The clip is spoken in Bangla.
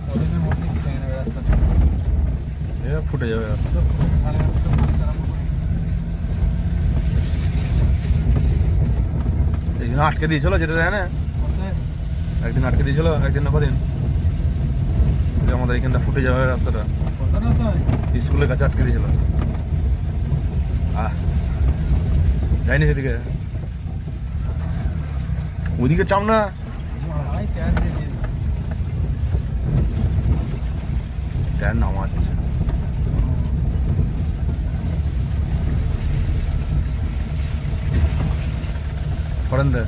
কদিনের মধ্যে ভেঙে নেবে রাস্তা, এবার ফুটে যাবে রাস্তা। এই জন্য আটকে দিয়েছিল, যেটা দেয় না, একদিন আটকে দিয়েছিল, একদিন না কদিন, যে আমাদের এখানটা ফুটে যাবে রাস্তাটা, স্কুলের কাছে আটকে দিয়েছিল। যাইনি সেদিকে, ওইদিকে চাম না। ট্যান নামা আছে করেন দে।